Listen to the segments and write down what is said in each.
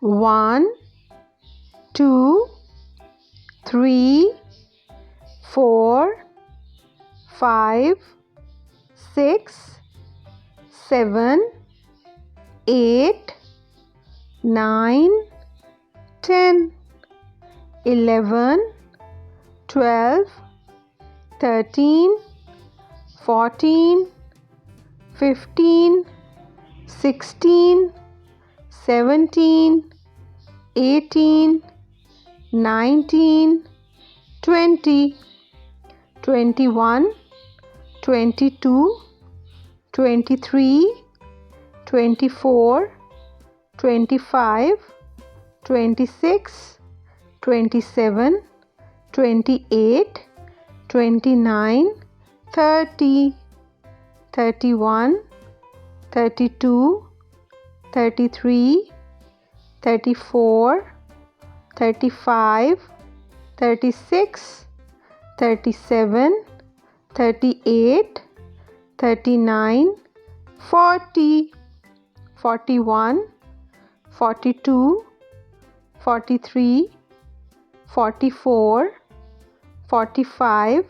1, 2, 3, 4, 5, 6, 7, 8, 9, 10, 11, 12, 13, 14, 15, 16, 17, 18, 19, 20, 21, 22, 23, 24, 25, 26, 27, 28, 29, 30, 31, 32, 33, 34, 35, 36, 37, 38, 39, 40, 41, 42, 43, 44, 45,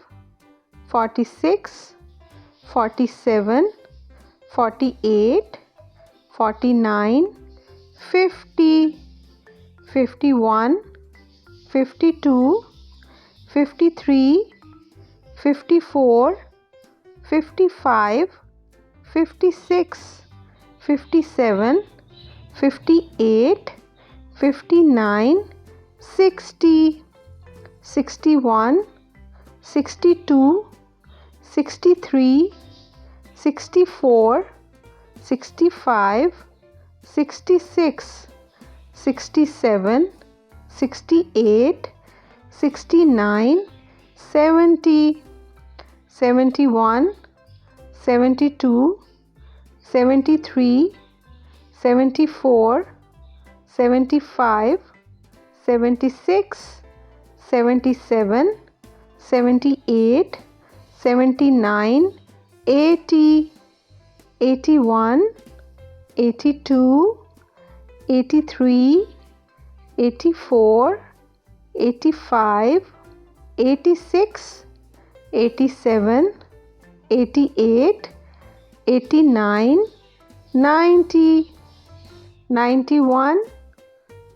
46, 47, 48, 49, 50, 51, 52, 53, 54, 55, 56, 57, 58, 59, 60, 61, 62, 63, 64, 65, 66, 67, 68, 69, 70, 71, 72, 73, 74, 75, 76, 77, 78, 79, 80, 81, 82, 83, 84, 85, 86, 87, 88, 89, 90, 91,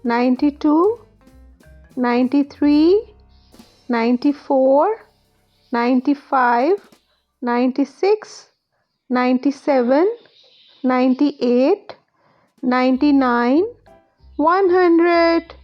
92, 93, 94, 95, 96, 97, 98, 99, 100.